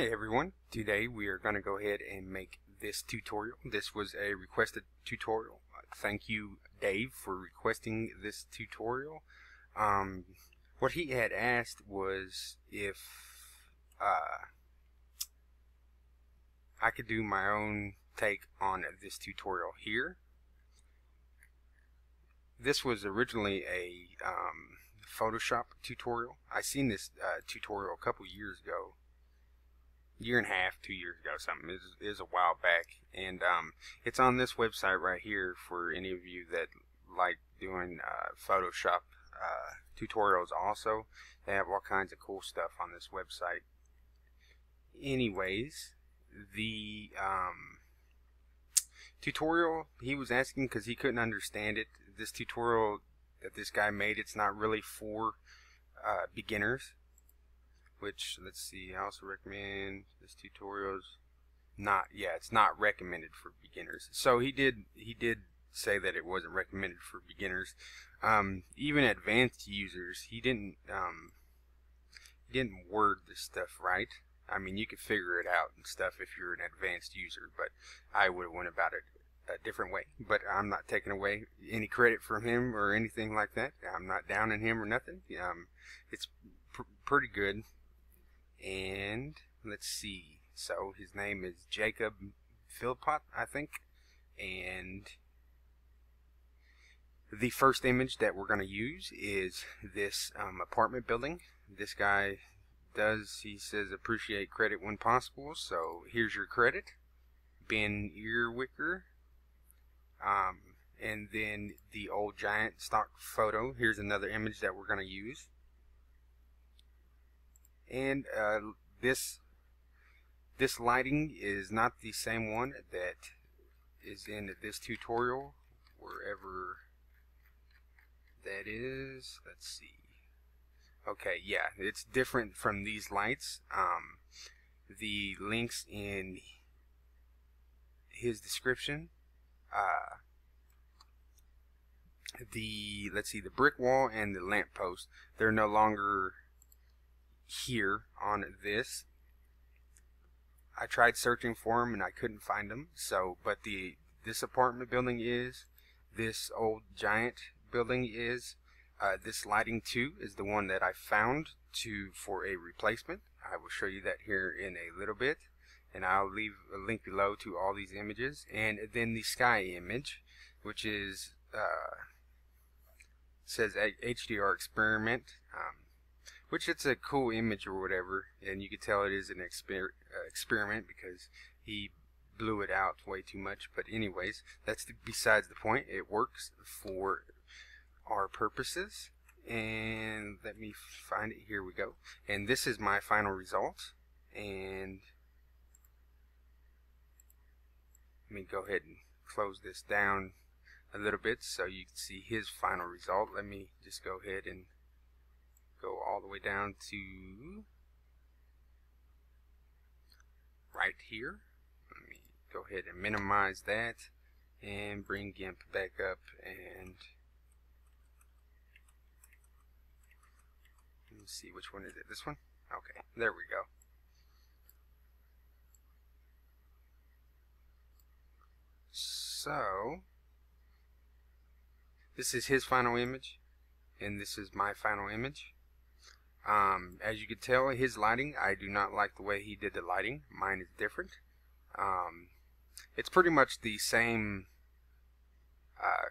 Hi everyone, today we are going to go ahead and make this tutorial. This was a requested tutorial. Thank you Dave for requesting this tutorial. What he had asked was if I could do my own take on this tutorial here. This was originally a Photoshop tutorial. I seen this tutorial a couple years ago. Year and a half, 2 years ago, something. It is a while back, and it's on this website right here for any of you that like doing Photoshop tutorials. Also, they have all kinds of cool stuff on this website. Anyways, the tutorial he was asking, because he couldn't understand it, this tutorial that this guy made, it's not really for beginners. Which, let's see, I also recommend this tutorial's it's not recommended for beginners. So he did say that it wasn't recommended for beginners. Even advanced users, he didn't word this stuff right. I mean, you could figure it out and stuff if you're an advanced user, but I would have went about it a different way. But I'm not taking away any credit from him or anything like that. I'm not downing him or nothing. It's pretty good. And let's see, so his name is Jacob Philpott, I think, and the first image that we're going to use is this apartment building. This guy he says, appreciate credit when possible, so here's your credit, Ben Earwicker. And then the old giant stock photo. Here's another image that we're going to use. And this lighting is not the same one that is in this tutorial, wherever that is. Let's see. Okay, yeah, it's different from these lights. The links in his description. Let's see, the brick wall and the lamp post, they're no longer here on this. I tried searching for them and I couldn't find them. So, but this apartment building is, this old giant building is, this lighting too is the one that I found for a replacement. I will show you that here in a little bit, and I'll leave a link below to all these images. And then the sky image, which is says HDR experiment. Which it's a cool image or whatever, and you can tell it is an experiment because he blew it out way too much. But anyways, that's besides the point. It works for our purposes, and let me find it. Here we go. And this is my final result, and let me go ahead and close this down a little bit so you can see his final result. Let me just go ahead and go all the way down to right here. Let me go ahead and minimize that and bring Gimp back up, and let me see, which one is it? This one? Okay, there we go. So this is his final image, and this is my final image. As you can tell, his lighting, I do not like the way he did the lighting. Mine is different. It's pretty much the same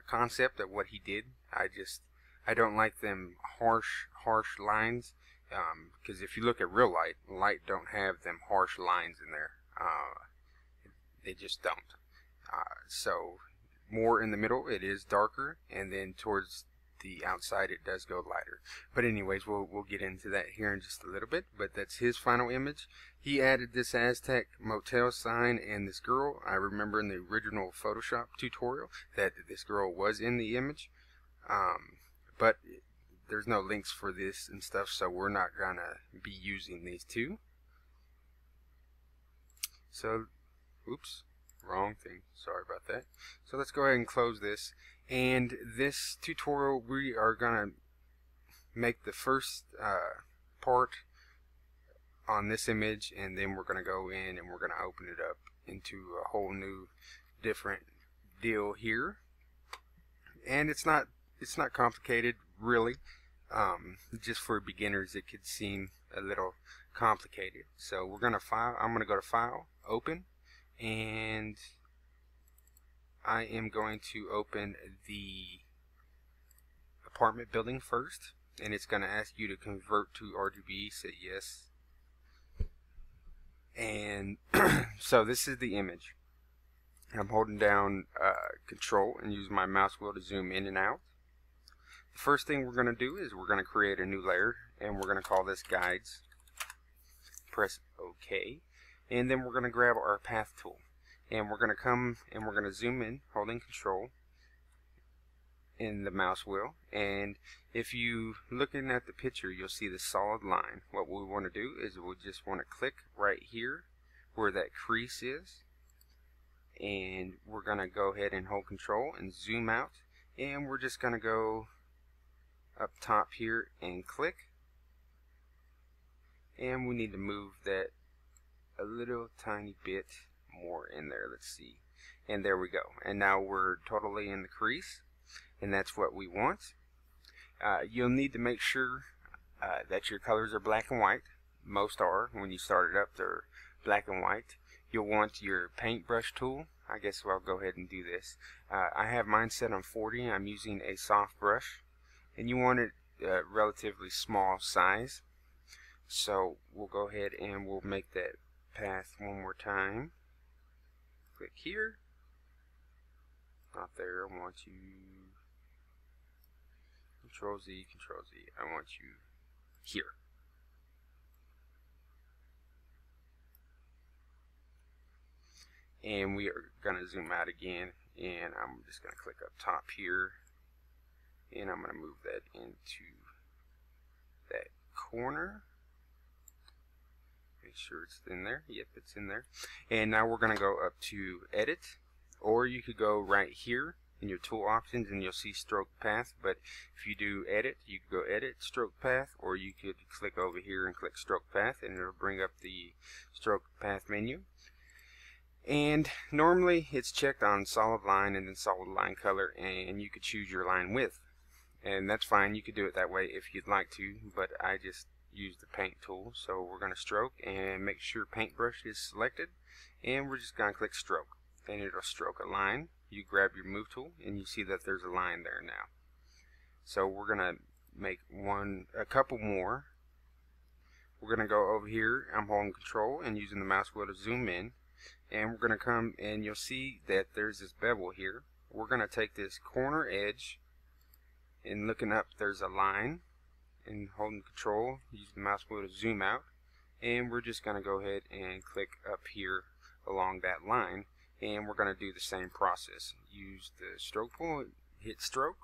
concept of what he did. I don't like them harsh lines, because if you look at real light don't have them harsh lines in there. They just don't. So more in the middle, it is darker, and then towards the outside it does go lighter. But anyways, we'll get into that here in just a little bit. But that's his final image. He added this Aztec motel sign and this girl. I remember in the original Photoshop tutorial that this girl was in the image, but there's no links for this and stuff, so we're not gonna be using these two. So oops, wrong thing, sorry about that. So let's go ahead and close this. And this tutorial, we are gonna make the first part on this image, and then we're going to go in and we're going to open it up into a whole new different deal here. And it's not complicated really. Just for beginners it could seem a little complicated. So we're going to I'm going to go to File, Open, and I am going to open the apartment building first, and it's going to ask you to convert to RGB. Say yes. And so this is the image. I'm holding down Control and using my mouse wheel to zoom in and out. The first thing we're going to do is we're going to create a new layer, and we're going to call this Guides. Press OK, and then we're going to grab our Path tool, and we're going to come and we're going to zoom in holding Control in the mouse wheel. And if you looking at the picture, you'll see the solid line. What we want to do is we just want to click right here where that crease is, and we're going to go ahead and hold Control and zoom out, and we're just going to go up top here and click, and we need to move that a little tiny bit more in there. Let's see, and there we go. And now we're totally in the crease, and that's what we want. You'll need to make sure that your colors are black and white. Most are. When you start it up, they're black and white. You'll want your Paintbrush tool. I guess I'll go ahead and do this. I have mine set on 40. I'm using a soft brush, and you want it relatively small size. So we'll go ahead and we'll make that path one more time. Click here. Not there. I want you. Control Z, Control Z. I want you here. And we are going to zoom out again, and I'm just going to click up top here, and I'm going to move that into that corner. Make sure it's in there. Yep, it's in there. And now we're going to go up to Edit, or you could go right here in your tool options and you'll see Stroke Path. But if you do Edit, you could go Edit, Stroke Path, or you could click over here and click Stroke Path, and it'll bring up the Stroke Path menu. And normally it's checked on solid line and then solid line color, and you could choose your line width, and that's fine. You could do it that way if you'd like to, but I just use the paint tool. So we're going to stroke and make sure paintbrush is selected, and we're just going to click stroke, and it'll stroke a line. You grab your move tool and you see that there's a line there now. So we're going to make a couple more. We're going to go over here. I'm holding Control and using the mouse wheel to zoom in, and we're going to come and you'll see that there's this bevel here. We're going to take this corner edge, and looking up there's a line, and holding Control, use the mouse wheel to zoom out, and we're just going to go ahead and click up here along that line, and we're going to do the same process. Use the stroke tool, hit stroke,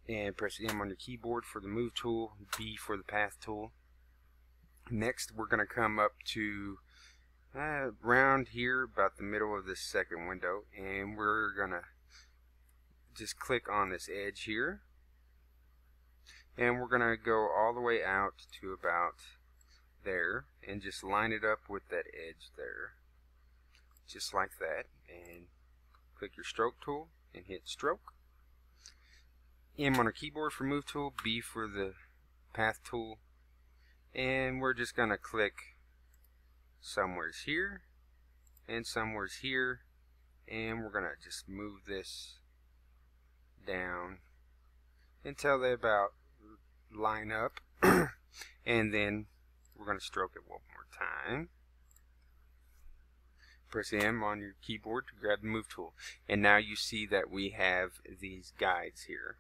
and press M on your keyboard for the move tool, B for the path tool. Next we're going to come up to around here about the middle of this second window, and we're going to just click on this edge here, and we're going to go all the way out to about there and just line it up with that edge there, just like that, and click your stroke tool and hit stroke. M on our keyboard for move tool, B for the path tool, and we're just going to click somewhere's here and somewhere's here, and we're going to just move this down until they about line up, and then we're going to stroke it one more time. Press M on your keyboard to grab the move tool, and now you see that we have these guides here.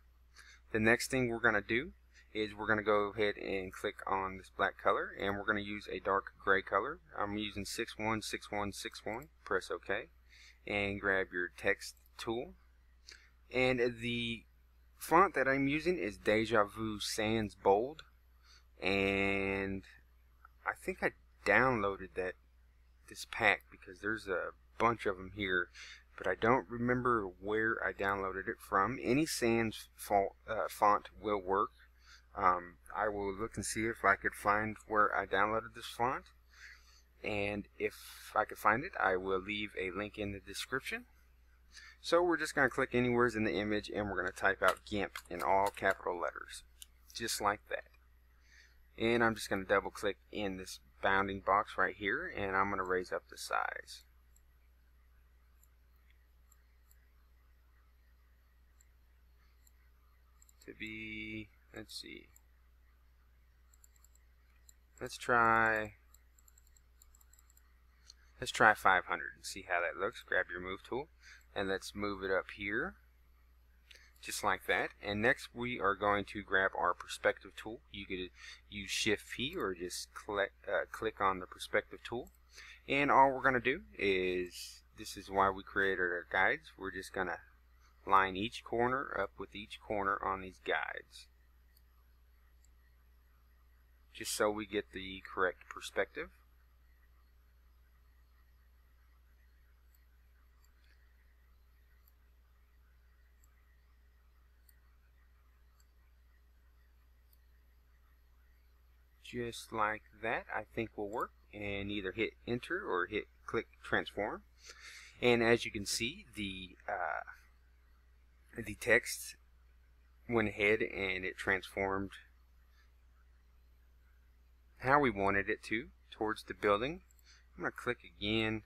The next thing we're going to do is we're going to go ahead and click on this black color, and we're going to use a dark gray color. I'm using 616161. Press OK, and grab your text tool, and the font that I'm using is Deja Vu Sans Bold, and I think I downloaded this pack because there's a bunch of them here, but I don't remember where I downloaded it from. Any sans font will work. I will look and see if I could find where I downloaded this font, and if I could find it, I will leave a link in the description. So we're just going to click anywhere in the image, and we're going to type out Gimp in all capital letters, just like that. And I'm just going to double click in this bounding box right here, and I'm going to raise up the size. To be, let's see, let's try 500 and see how that looks. Grab your move tool and let's move it up here, just like that. And next we are going to grab our perspective tool. You could use Shift P or just click on the perspective tool. And all we're going to do is, this is why we created our guides, we're just going to line each corner up with each corner on these guides, just so we get the correct perspective. Just like that, I think will work. And either hit enter or click transform. And as you can see, the text went ahead and it transformed how we wanted it to towards the building. I'm going to click again.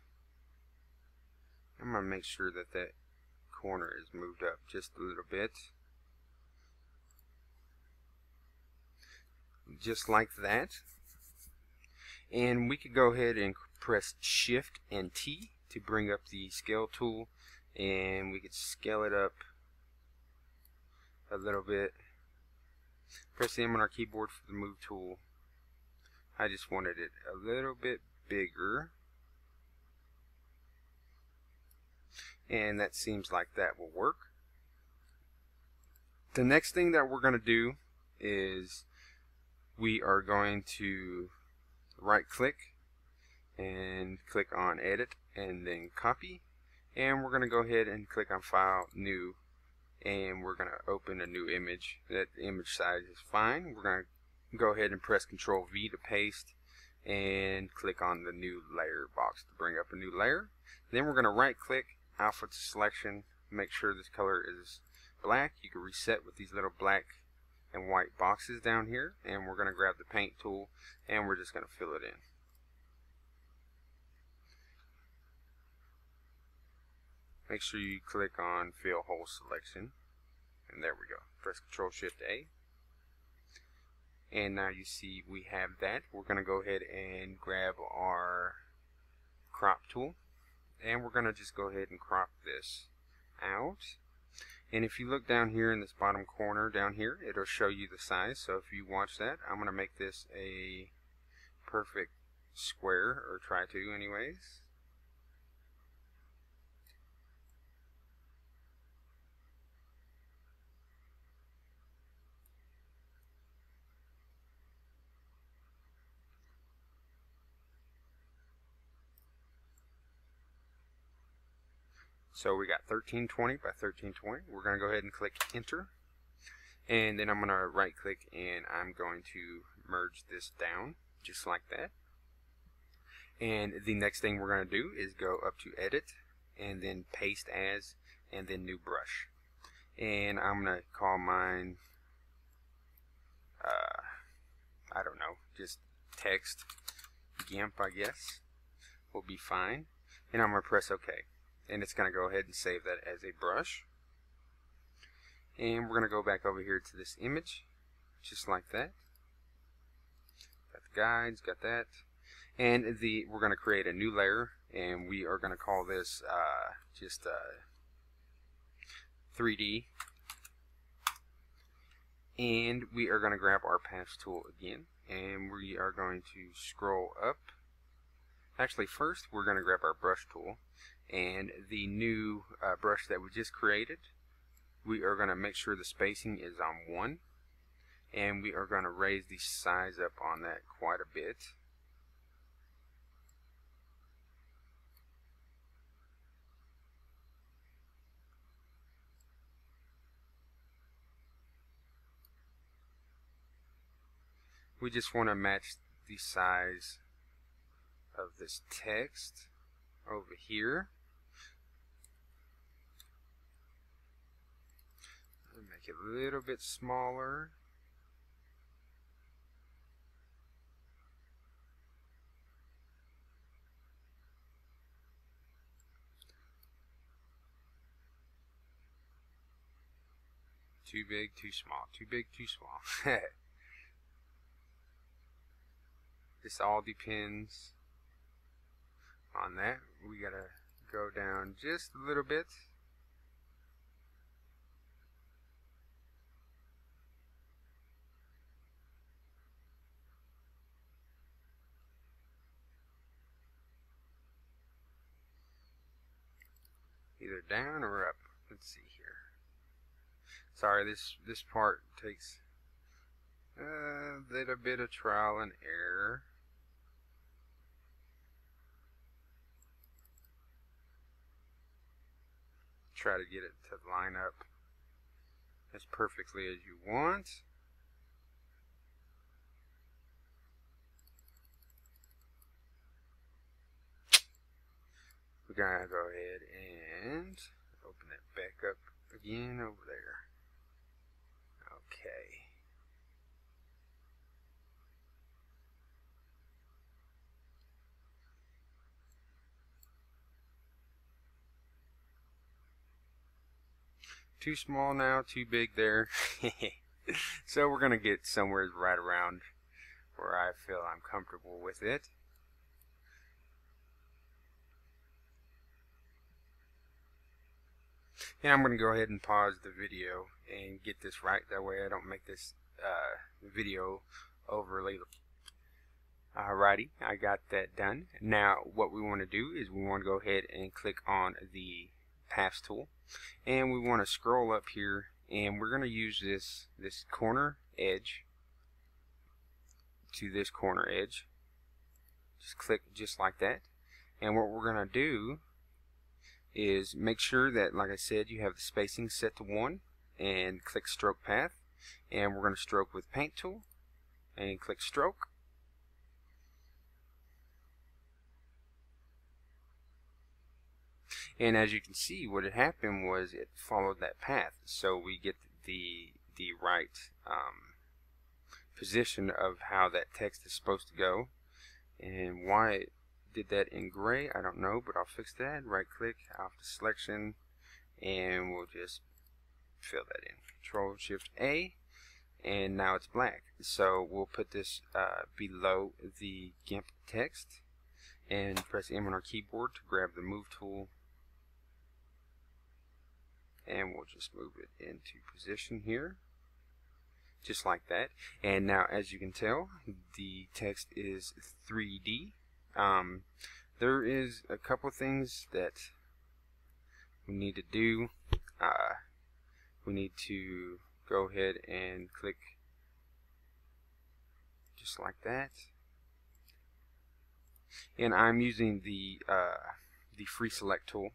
I'm going to make sure that that corner is moved up just a little bit. Just like that. And we could go ahead and press Shift and T to bring up the scale tool, and we could scale it up a little bit. Press M on our keyboard for the move tool. I just wanted it a little bit bigger, and that seems like that will work. The next thing that we're going to do is we are going to right click and click on edit and then copy, and we're going to go ahead and click on file, new, and we're going to open a new image. That image size is fine. We're going to go ahead and press Control V to paste and click on the new layer box to bring up a new layer. Then we're going to right click, alpha to selection, make sure this color is black. You can reset with these little black and white boxes down here, and we're going to grab the paint tool and we're just going to fill it in. Make sure you click on fill hole selection, and there we go. Press Control Shift A, and now you see we have that. We're going to go ahead and grab our crop tool, and we're going to just go ahead and crop this out. And if you look down here in this bottom corner down here, it'll show you the size. So if you watch that, I'm going to make this a perfect square, or try to anyways. So we got 1320 by 1320. We're going to go ahead and click enter. And then I'm going to right click and I'm going to merge this down just like that. And the next thing we're going to do is go up to edit and then paste as and then new brush. And I'm going to call mine, I don't know, just text Gimp, I guess, will be fine. And I'm going to press OK. And it's going to go ahead and save that as a brush. And we're going to go back over here to this image, just like that. Got the guides, got that. And we're going to create a new layer, and we are going to call this just 3D. And we are going to grab our path tool again, and we are going to scroll up. Actually, first we're going to grab our brush tool, and the new brush that we just created, we are going to make sure the spacing is on 1, and we are going to raise the size up on that quite a bit. we just want to match the size of this text over here. Make it a little bit smaller. Too big, too small. Too big, too small. This all depends on that. We gotta go down just a little bit. Either down or up. Let's see here. Sorry, this part takes a little bit of trial and error. Try to get it to line up as perfectly as you want. We're gonna go ahead and open it back up again over there. Okay. Too small now, too big there. So we're going to get somewhere right around where I feel I'm comfortable with it. And I'm going to go ahead and pause the video and get this right. That way I don't make this video overly. Alrighty, I got that done. Now what we want to do is we want to go ahead and click on the Paths tool, and we want to scroll up here, and we're going to use this corner edge to this corner edge. Just click just like that. And what we're going to do is make sure that, like I said, you have the spacing set to 1, and click stroke path, and we're going to stroke with paint tool and click stroke. And as you can see, what had happened was it followed that path, so we get the right position of how that text is supposed to go. And why it did that in gray, I don't know, but I'll fix that. Right click off the selection, and we'll just fill that in. Control Shift A, and now it's black. So we'll put this below the Gimp text, and press M on our keyboard to grab the Move tool. And we'll just move it into position here, just like that. And now, as you can tell, the text is 3D. There is a couple things that we need to do. We need to go ahead and click just like that. And I'm using the free select tool.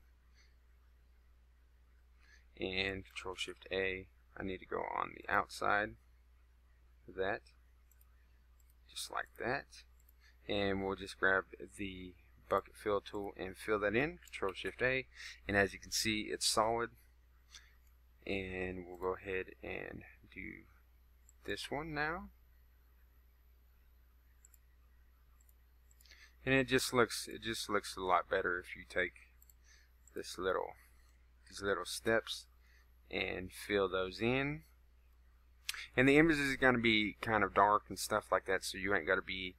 And Control Shift A, I need to go on the outside of that, just like that. And we'll just grab the bucket fill tool and fill that in. Control Shift A, and as you can see, it's solid. And we'll go ahead and do this one now. And it just looks a lot better if you take these little steps and fill those in. And the image is going to be kind of dark and stuff like that, so you ain't got to be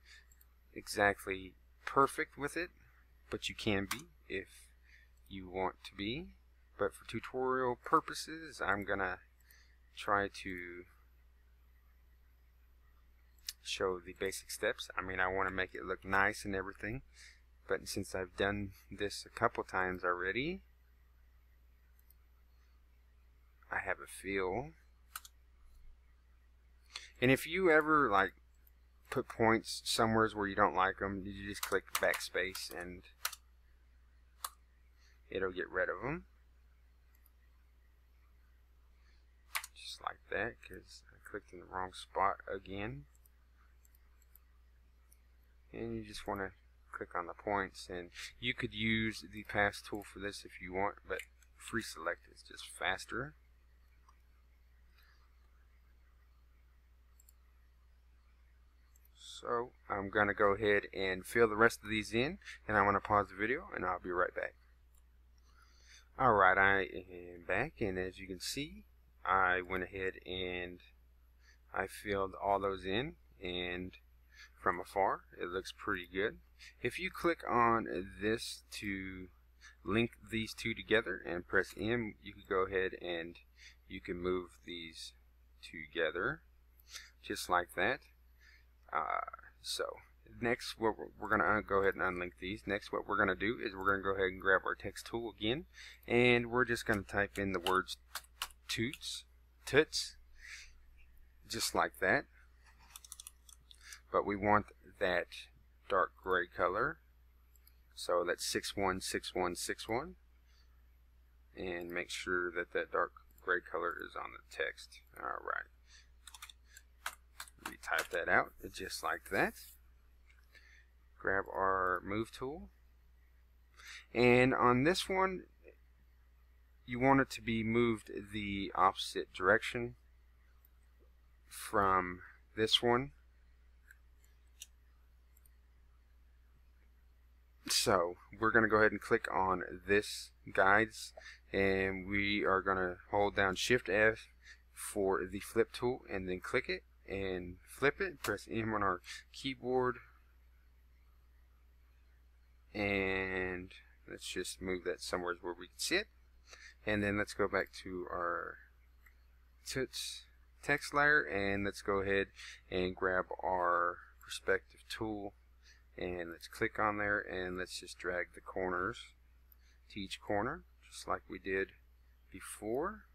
exactly perfect with it, but you can be if you want to be. But for tutorial purposes, I'm gonna try to show the basic steps. I mean, I want to make it look nice and everything, but since I've done this a couple times already, I have a feel. And if you ever like put points somewhere where you don't like them, you just click backspace and it'll get rid of them. Just like that, because I clicked in the wrong spot again. and you just want to click on the points, and you could use the pass tool for this if you want, but free select is just faster. So I'm going to go ahead and fill the rest of these in, and I'm going to pause the video and I'll be right back. Alright, I am back, and as you can see, I went ahead and I filled all those in, and from afar it looks pretty good. If you click on this to link these two together and press M, you can go ahead and you can move these together just like that. So next, what we're going to go ahead and unlink these. Next, what we're going to do is we're going to go ahead and grab our text tool again, and we're just going to type in the words toots, just like that. But we want that dark gray color, so that's 616161, and make sure that that dark gray color is on the text. Alright, we type that out just like that. Grab our move tool, and on this one you want it to be moved the opposite direction from this one. So we're going to go ahead and click on this guides, and we are going to hold down Shift F for the flip tool, and then click it and flip it. Press M on our keyboard, and let's just move that somewhere where we can see it. And then let's go back to our toots text layer, and let's go ahead and grab our perspective tool, and let's click on there, and let's just drag the corners to each corner just like we did before.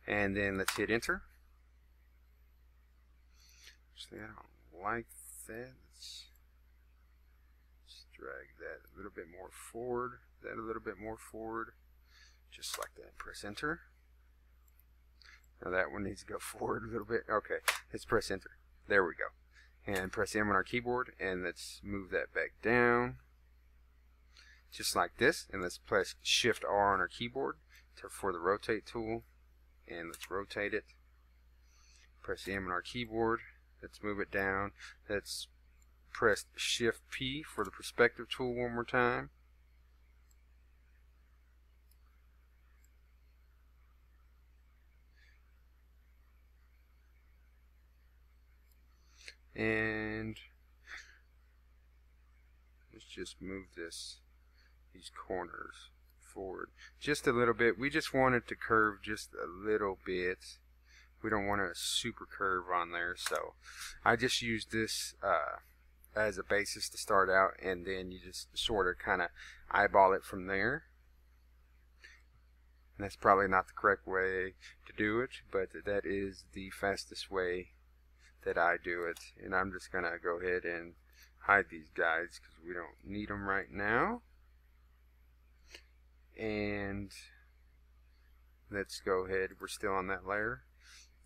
And then let's hit enter. Actually, I don't like that. Let's drag that a little bit more forward, just like that. Press enter. Now that one needs to go forward a little bit. Okay, let's press enter. There we go. And press M on our keyboard, and let's move that back down just like this. And let's press Shift R on our keyboard for the rotate tool, and let's rotate it. Press M on our keyboard, let's move it down. Let's press Shift P for the perspective tool one more time. And let's just move these corners forward just a little bit. We just want it to curve just a little bit. We don't want a super curve on there, so I just used this as a basis to start out, and then you just sort of kind of eyeball it from there. And that's probably not the correct way to do it, but that is the fastest way that I do it. And I'm just gonna go ahead and hide these guys because we don't need them right now. And let's go ahead, we're still on that layer,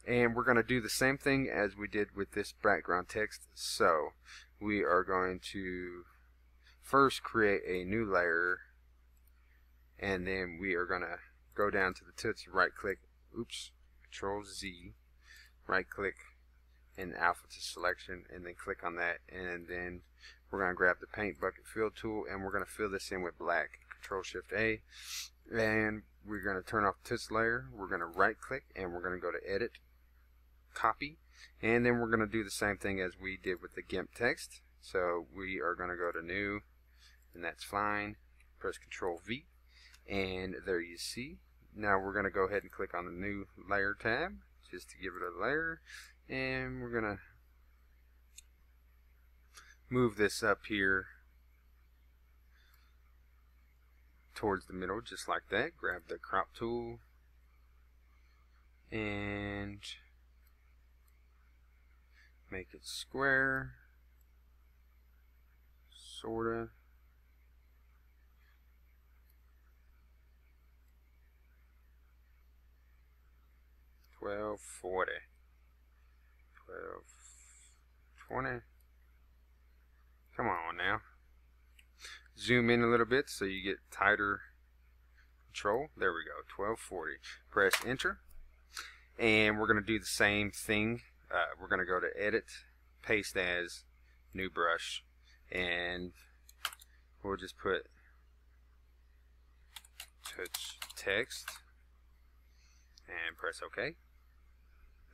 and we're gonna do the same thing as we did with this background text. So we are going to first create a new layer, and then we are gonna go down to the toots, right click, Control Z, right click, and alpha to selection, and then click on that, and then we're going to grab the paint bucket fill tool, and we're going to fill this in with black. Control Shift A, and we're going to turn off the toots layer. We're going to right click, and we're going to go to edit, copy, and then we're going to do the same thing as we did with the Gimp text. So we are going to go to new, and that's fine. Press Control V, and there you see. Now we're going to go ahead and click on the new layer tab just to give it a layer. And we're going to move this up here towards the middle just like that. Grab the crop tool and make it square, sorta. 1240, 1220. Come on now. Zoom in a little bit so you get tighter control. There we go, 1240. Press enter, and we're going to do the same thing. We're going to go to edit, paste as, new brush, and we'll just put touch text and press OK.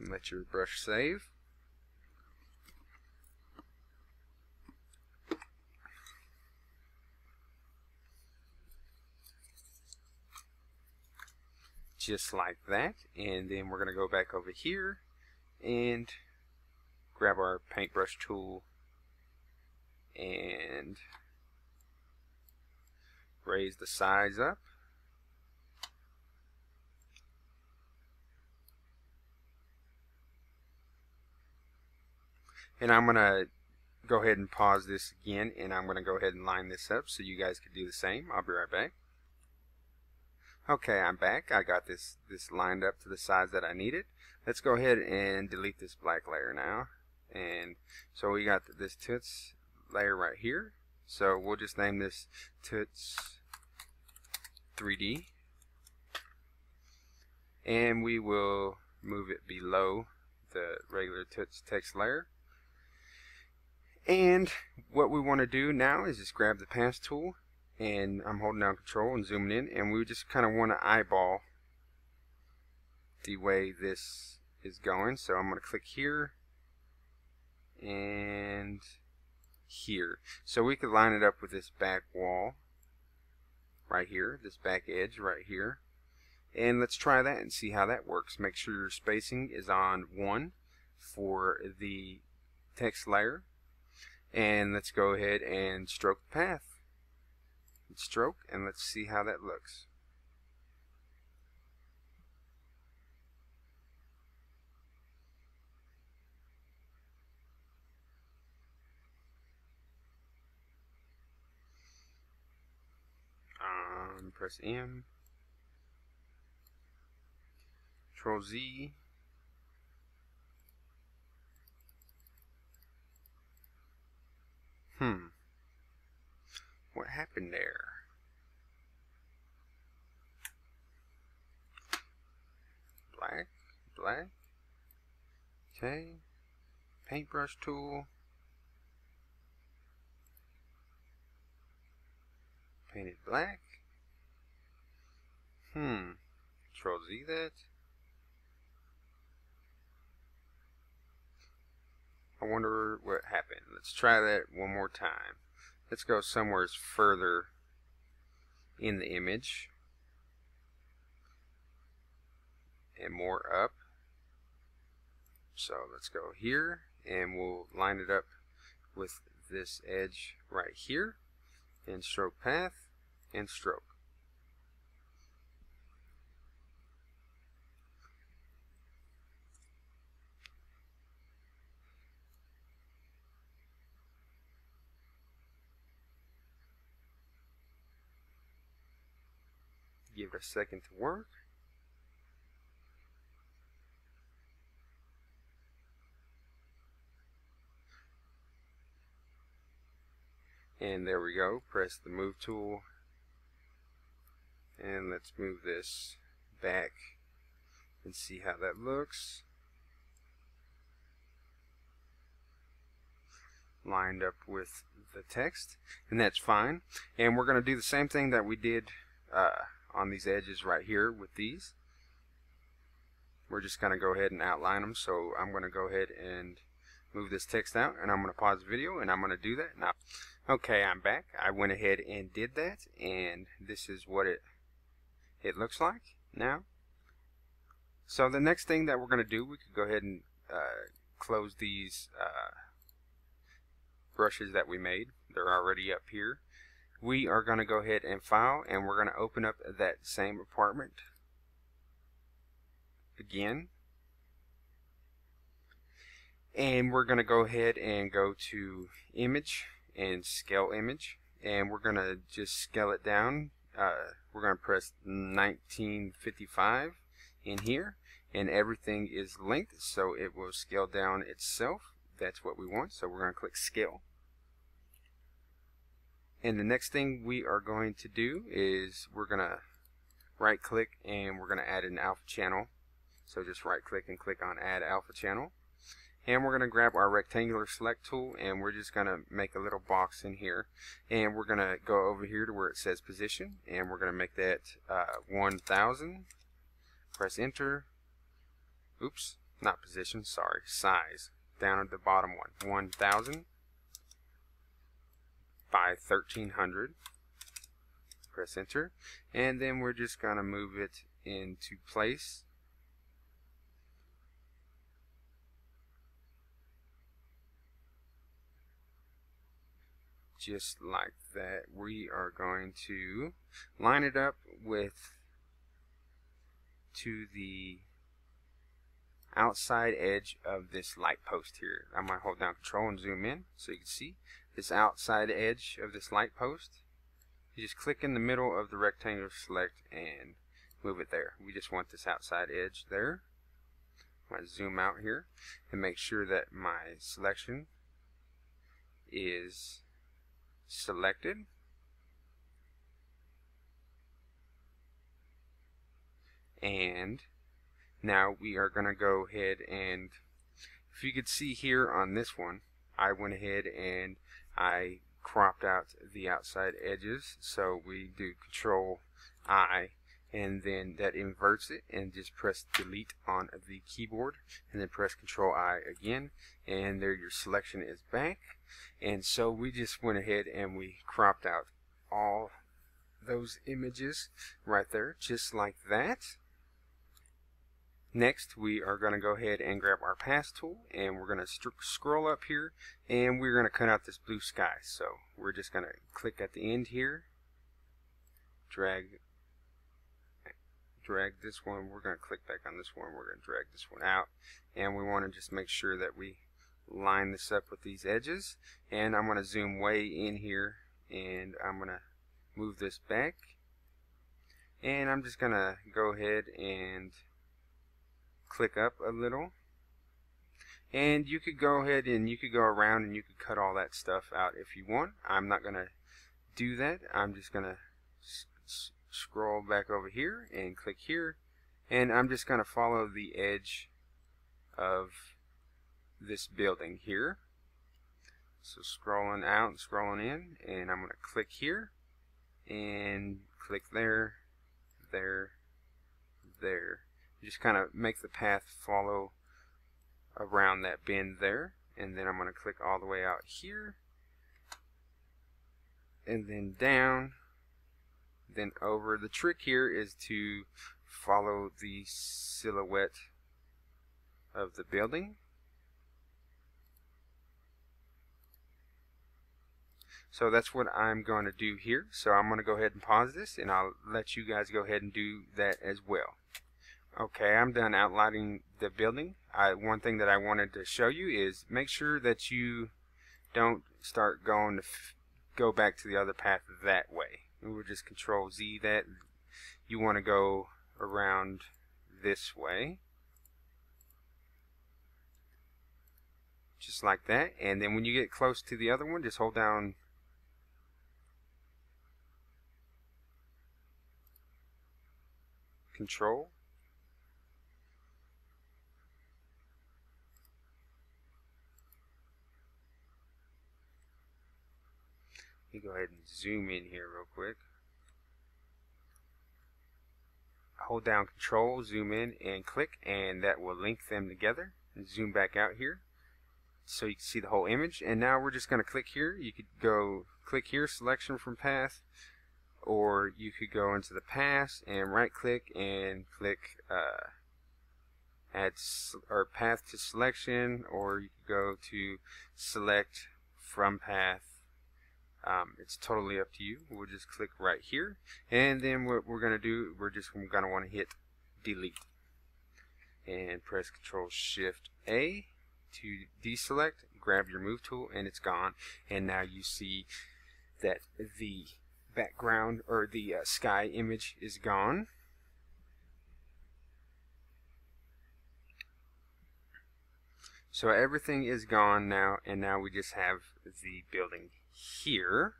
And let your brush save. Just like that, and then we're going to go back over here and grab our paintbrush tool and raise the size up. And I'm going to go ahead and pause this again, and I'm going to go ahead and line this up so you guys can do the same. I'll be right back. Okay, I'm back. I got this lined up to the size that I needed. Let's go ahead and delete this black layer now. And so we got this toots layer right here. So we'll just name this toots 3D. And we will move it below the regular toots text layer. And what we want to do now is just grab the path tool, and I'm holding down control and zooming in, and we just kind of want to eyeball the way this is going. So I'm going to click here and here. So we could line it up with this back wall right here, this back edge right here. And let's try that and see how that works. Make sure your spacing is on 1 for the text layer. And let's go ahead and stroke the path. Stroke, and let's see how that looks. Press M, Control Z, what happened there? Black, okay, paintbrush tool, paint it black, Control Z that, I wonder what happened. Let's try that one more time. Let's go somewhere further in the image and more up. So let's go here, and we'll line it up with this edge right here, and stroke path and stroke. Give it a second to work. And there we go. Press the move tool, and let's move this back and see how that looks. Lined up with the text, and that's fine. And we're going to do the same thing that we did on these edges right here with these. We're just going to go ahead and outline them. So I'm going to go ahead and move this text out, and I'm going to pause the video, and I'm going to do that now. Okay, I'm back. I went ahead and did that, and this is what it looks like now. So the next thing that we're going to do, we could go ahead and close these brushes that we made. They're already up here. We are going to go ahead and file, and we're going to open up that same apartment again. And we're going to go ahead and go to image and scale image, and we're going to just scale it down. We're going to press 1955 in here, and everything is linked, so it will scale down itself. That's what we want, so we're going to click scale. And the next thing we are going to do is we're going to right click and we're going to add an alpha channel. So just right click and click on add alpha channel. And we're going to grab our rectangular select tool and we're just going to make a little box in here. And we're going to go over here to where it says position and we're going to make that 1000. Press enter. Oops, not position, sorry, size. Down at the bottom one, 1000 by 1300. Press enter. And then we're just going to move it into place. Just like that. We are going to line it up to the outside edge of this light post here. I'm going to hold down control and zoom in so you can see this outside edge of this light post. You just click in the middle of the rectangular select and move it there. We just want this outside edge there. I'm going to zoom out here and make sure that my selection is selected. And now we are going to go ahead and, if you could see here on this one, I went ahead and I cropped out the outside edges. So we do Control I and then that inverts it, and just press delete on the keyboard and then press Control I again, and there your selection is back. And so we just went ahead and we cropped out all those images right there, just like that. Next, we are going to go ahead and grab our path tool and we're going to scroll up here and we're going to cut out this blue sky. So we're just going to click at the end here, drag this one, we're going to click back on this one, we're going to drag this one out, and we want to just make sure that we line this up with these edges. And I'm going to zoom way in here and I'm going to move this back, and I'm just going to go ahead and click up a little, and you could go ahead and you could go around and you could cut all that stuff out if you want. I'm not going to do that. I'm just going to scroll back over here and click here, and I'm just going to follow the edge of this building here. So scrolling out and scrolling in, and I'm going to click here and click there, there, there. Just kind of make the path follow around that bend there, and then I'm going to click all the way out here and then down, then over. The trick here is to follow the silhouette of the building. So that's what I'm going to do here. So I'm going to go ahead and pause this, and I'll let you guys go ahead and do that as well. Okay, I'm done outlining the building. One thing that I wanted to show you is make sure that you don't start going to go back to the other path that way. We'll just Control Z that. You want to go around this way, just like that. And then when you get close to the other one, just hold down Control. You go ahead and zoom in here real quick. Hold down Control, zoom in, and click, and that will link them together. And zoom back out here so you can see the whole image. And now we're just going to click here. You could go click here, selection from path, or you could go into the path and right click and click add or path to selection, or you could go to select from path. It's totally up to you. We'll just click right here, and then what we're going to do, we're going to want to hit delete and press Control Shift A to deselect. Grab your move tool and it's gone, and now you see that the background or the sky image is gone. So everything is gone now, and now we just have the building here.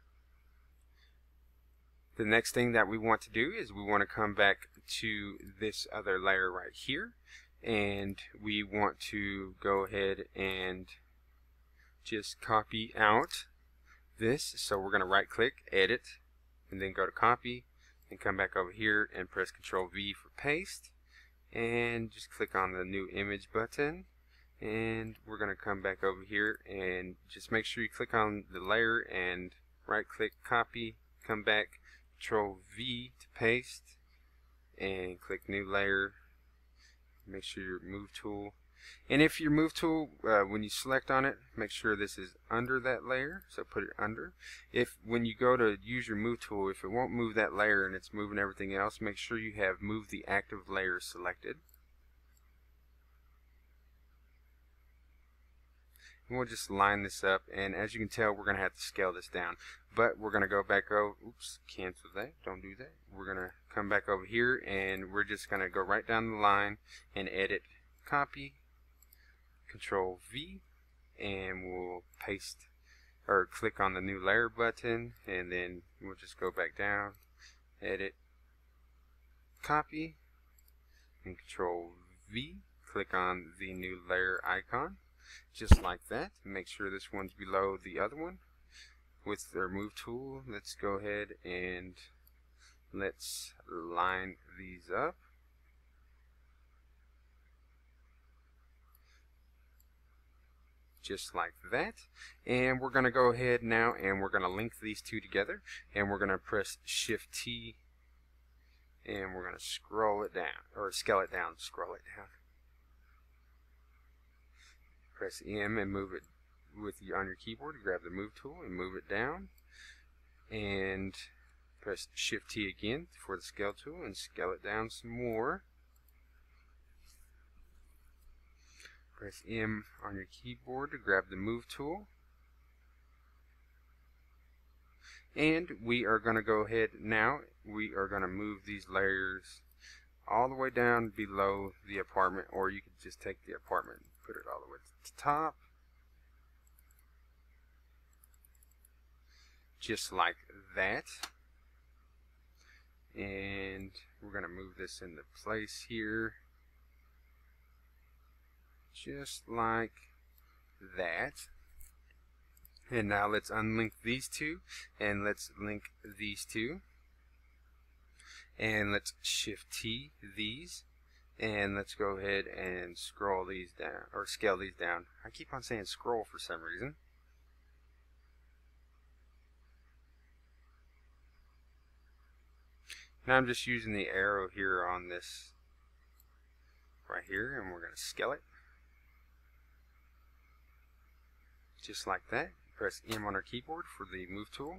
The next thing that we want to do is we want to come back to this other layer right here, and we want to go ahead and just copy out this. So we're going to right click, edit, and then go to copy, and come back over here and press Ctrl V for paste, and just click on the new image button, and we're going to come back over here and just make sure you click on the layer and right click, copy, come back, Ctrl V to paste, and click new layer. Make sure your move tool, and if your move tool, when you select on it, make sure this is under that layer, so put it under. If when you go to use your move tool, if it won't move that layer and it's moving everything else, make sure you have move the active layer selected. And we'll just line this up, and as you can tell, we're going to have to scale this down. But we're going to go back over, oops, cancel that, don't do that. We're going to come back over here, and we're just going to go right down the line and edit, copy, Control V, and we'll paste or click on the new layer button, and then we'll just go back down, edit, copy, and Control V, click on the new layer icon. Just like that. Make sure this one's below the other one. With their move tool, let's go ahead and let's line these up. Just like that. And we're going to go ahead now and we're going to link these two together, and we're going to press Shift T, and we're going to scroll it down, or scale it down, scroll it down. Press M and move it on your keyboard to grab the move tool and move it down, and press Shift T again for the scale tool and scale it down some more. Press M on your keyboard to grab the move tool, and we are going to go ahead now, we are going to move these layers all the way down below the apartment, or you could just take the apartment and put it all the way to the top, just like that. And we're going to move this into place here, just like that. And now let's unlink these two, and let's link these two, and let's Shift T these, and let's go ahead and scroll these down, or scale these down. I keep on saying scroll for some reason. Now I'm just using the arrow here on this right here, and we're going to scale it. Just like that. Press M on our keyboard for the move tool.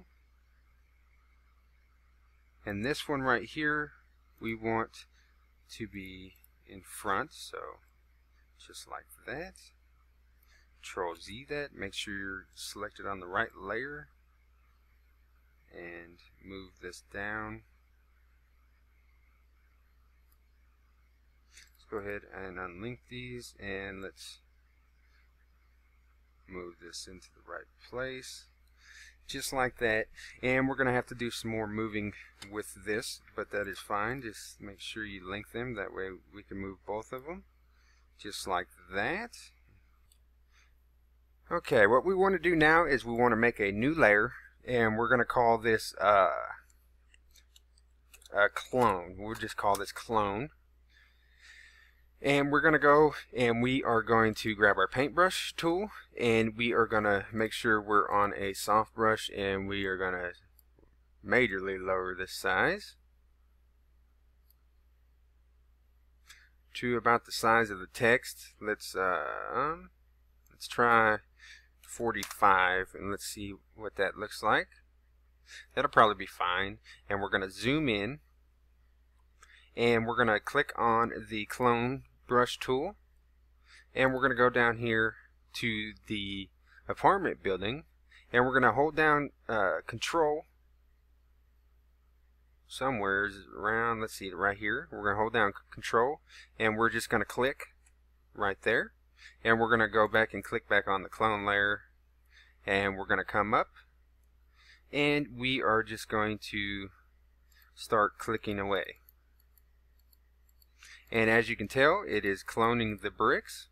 And this one right here, we want to be in front, so just like that. Control Z that, make sure you're selected on the right layer, and move this down. Let's go ahead and unlink these, and let's move this into the right place, just like that. And we're going to have to do some more moving with this, but that is fine. Just make sure you link them, that way we can move both of them, just like that. Okay, what we want to do now is we want to make a new layer, and we're going to call this a clone. We'll just call this clone. And we're going to go and we are going to grab our paintbrush tool, and we are going to make sure we're on a soft brush, and we are going to majorly lower this size to about the size of the text. Let's try 45, and let's see what that looks like. That'll probably be fine. And we're going to zoom in, and we're going to click on the clone brush tool, and we're going to go down here to the apartment building, and we're going to hold down Control somewhere around, let's see, right here. We're going to hold down Control, and we're just going to click right there, and we're going to go back and click back on the clone layer, and we're going to come up, and we are just going to start clicking away. And as you can tell, it is cloning the bricks.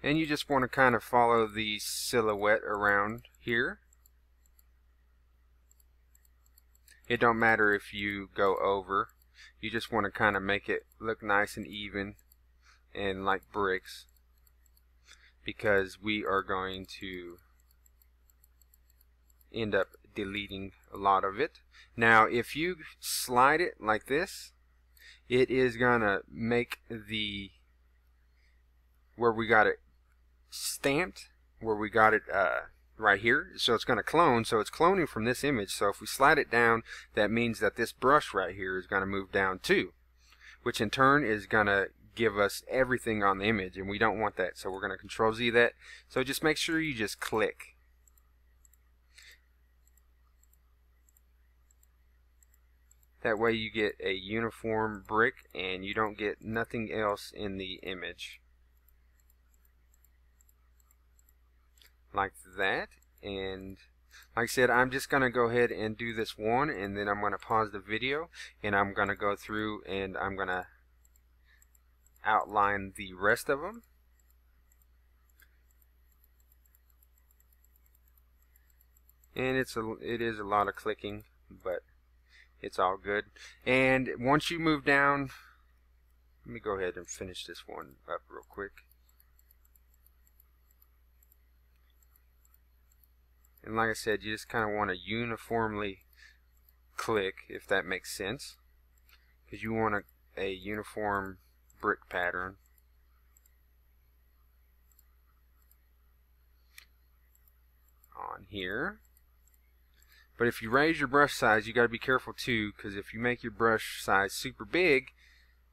And you just want to kind of follow the silhouette around here. It don't matter if you go over. You just want to kind of make it look nice and even and like bricks, because we are going to end up deleting a lot of it. Now if you slide it like this, it is gonna make the where we got it stamped, where we got it right here, so it's going to clone, so it's cloning from this image. So if we slide it down, that means that this brush right here is going to move down too, which in turn is going to give us everything on the image, and we don't want that, so we're going to Control Z that. So just make sure you just click. That way you get a uniform brick and you don't get nothing else in the image. Like that. And like I said, I'm just going to go ahead and do this one, and then I'm going to pause the video, and I'm going to go through and I'm going to outline the rest of them. And it is a lot of clicking, but it's all good. And once you move down, let me go ahead and finish this one up real quick. And like I said, you just kind of want to uniformly click, if that makes sense, because you want a uniform brick pattern. On here. But if you raise your brush size, you got to be careful too, because if you make your brush size super big,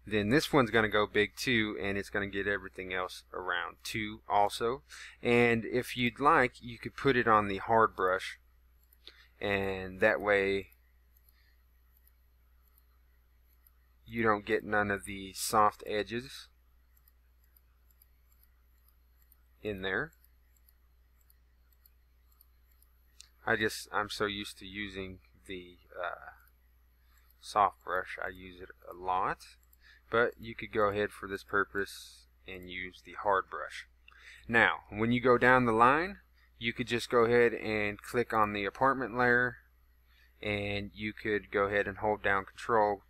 then this one's going to go big too, and it's going to get everything else around too also. And if you'd like, you could put it on the hard brush, and that way you don't get none of the soft edges in there. I'm so used to using the soft brush, I use it a lot. But you could go ahead for this purpose and use the hard brush. Now, when you go down the line, you could just go ahead and click on the apartment layer, and you could go ahead and hold down Control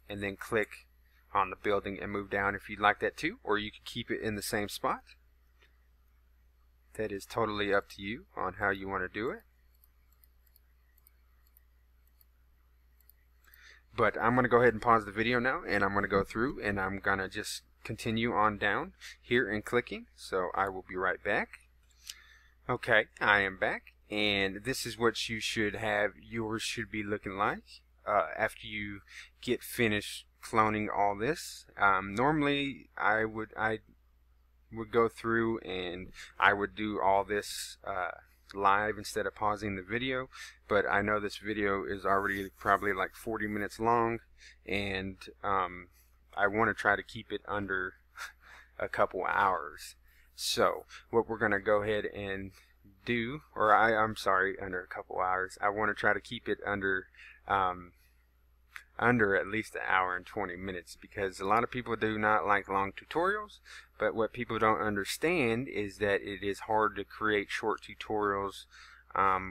and then click on the building and move down if you'd like that too, or you could keep it in the same spot. That is totally up to you on how you want to do it. But I'm going to go ahead and pause the video now, and I'm going to go through and I'm going to just continue on down here and clicking. So I will be right back. Okay, I am back, and this is what you should have. Yours should be looking like after you get finished cloning all this. Normally I would go through and I would do all this live instead of pausing the video, but I know this video is already probably like 40 minutes long, and I want to try to keep it under a couple hours. So what we're going to go ahead and do, or I'm sorry, under a couple hours, I want to try to keep it under at least an hour and 20 minutes, because a lot of people do not like long tutorials. But what people don't understand is that it is hard to create short tutorials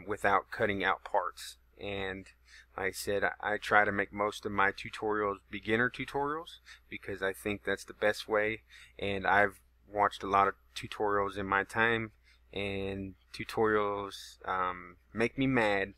without cutting out parts. And like I said, I try to make most of my tutorials beginner tutorials, because I think that's the best way. And I've watched a lot of tutorials in my time, and tutorials make me mad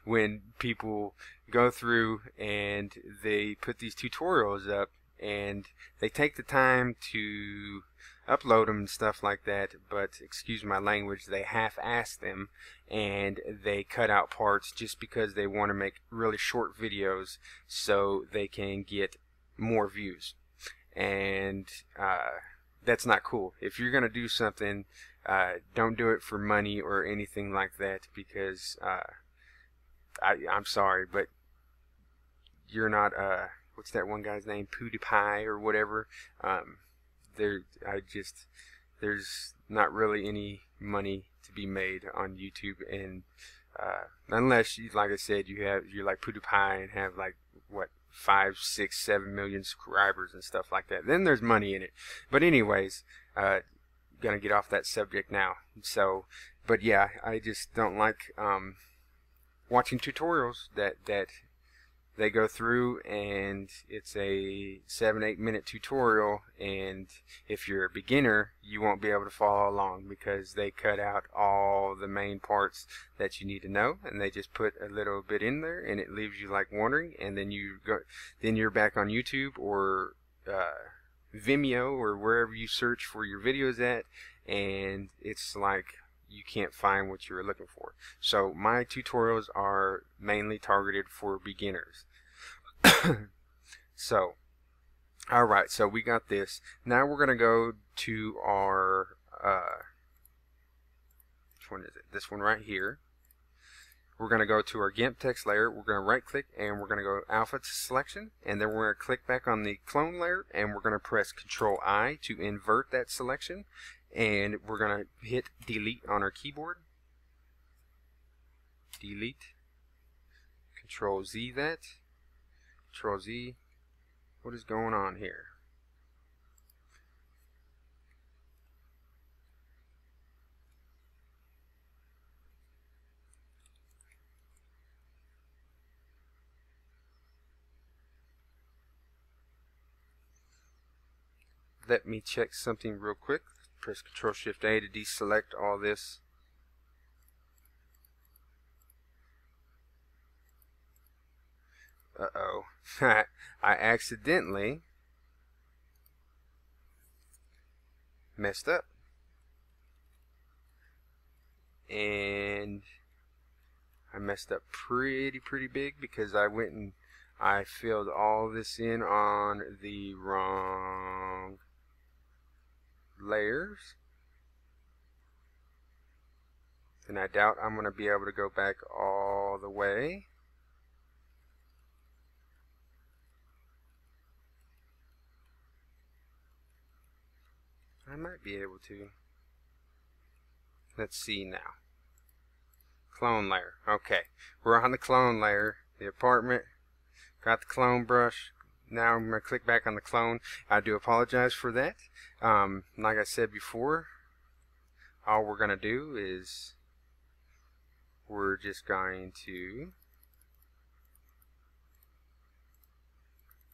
when people go through and they put these tutorials up and they take the time to upload them and stuff like that, but excuse my language, they half-ass them, and they cut out parts just because they want to make really short videos so they can get more views. And that's not cool. If you're gonna do something, don't do it for money or anything like that, because I'm sorry, but you're not what's that one guy's name, PewDiePie or whatever. There's not really any money to be made on YouTube, and unless you, like I said, you're like PewDiePie and have like what 5, 6, 7 million subscribers and stuff like that, then there's money in it. But anyways, gonna get off that subject now. So, but yeah, I just don't like watching tutorials that they go through, and it's a 7-8 minute tutorial, and if you're a beginner you won't be able to follow along because they cut out all the main parts that you need to know, and they just put a little bit in there, and it leaves you like wondering, and then you're back on YouTube or Vimeo or wherever you search for your videos at, and it's like you can't find what you were looking for. So my tutorials are mainly targeted for beginners. So, alright, so we got this. Now we're going to go to our, which one is it? This one right here. We're going to go to our Gimp text layer. We're going to right click and we're going to go alpha to selection, and then we're going to click back on the clone layer, and we're going to press Control I to invert that selection, and we're going to hit delete on our keyboard. Delete. Control Z that. Control Z. What is going on here? Let me check something real quick. Press Control Shift A to deselect all this. Uh-oh. I accidentally messed up. And I messed up pretty big because I went and I filled all this in on the wrong layers. And I doubt I'm going to be able to go back all the way. I might be able to. Let's see now. Clone layer. Okay, we're on the clone layer. The apartment. Got the clone brush. Now I'm going to click back on the clone. I do apologize for that. Like I said before, all we're going to do is we're just going to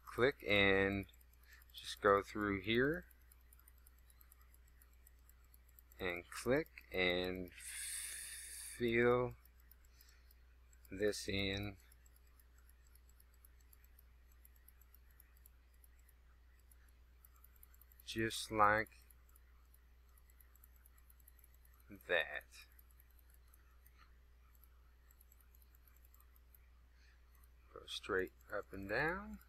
click and just go through here and click and fill this in just like that. Go straight up and down.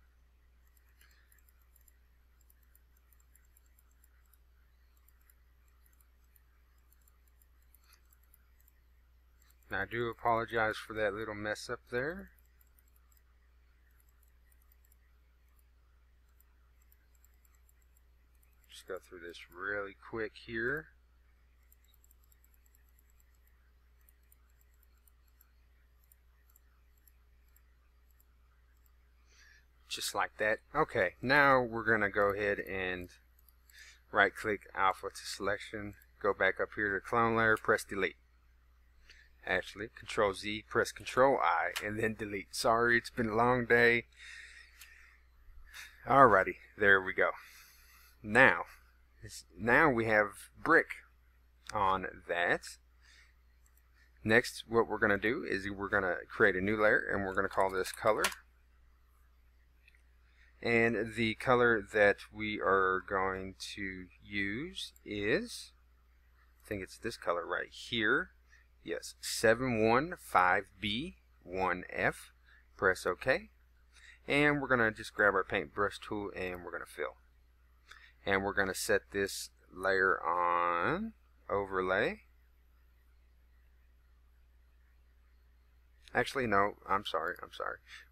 Now I do apologize for that little mess up there. Just go through this really quick here. Just like that. Okay, now we're going to go ahead and right click alpha to selection, go back up here to clone layer, press delete. Actually, Control Z, press Control I, and then delete. Sorry, it's been a long day. Alrighty, there we go. Now we have brick on that. Next, what we're going to do is we're going to create a new layer, and we're going to call this color. And the color that we are going to use is, I think it's this color right here. Yes, 715B1F. Press OK. And we're going to just grab our Paintbrush Tool and we're going to fill. And we're going to set this layer on Overlay. Actually, no, I'm sorry.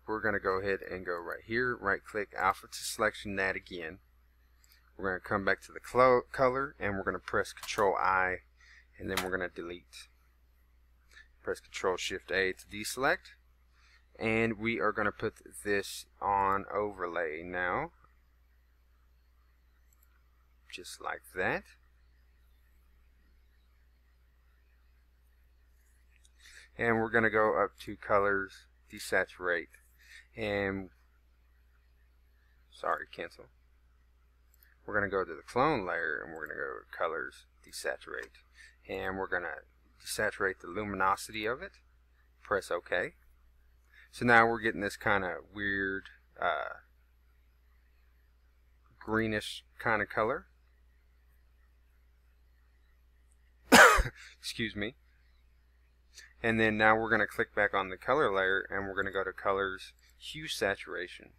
We're going to go ahead and go right here, right click, alpha to selection that again. We're going to come back to the color and we're going to press Control I and then we're going to delete. Press Control Shift A to deselect. And we are going to put this on overlay now. Just like that. And we're going to go up to colors, desaturate, and cancel. We're going to go to the clone layer and we're going to go to colors, desaturate, and we're going to desaturate the luminosity of it. Press OK. So now we're getting this kind of weird greenish kind of color. Excuse me. And then now we're going to click back on the color layer and we're going to go to colors, hue saturation.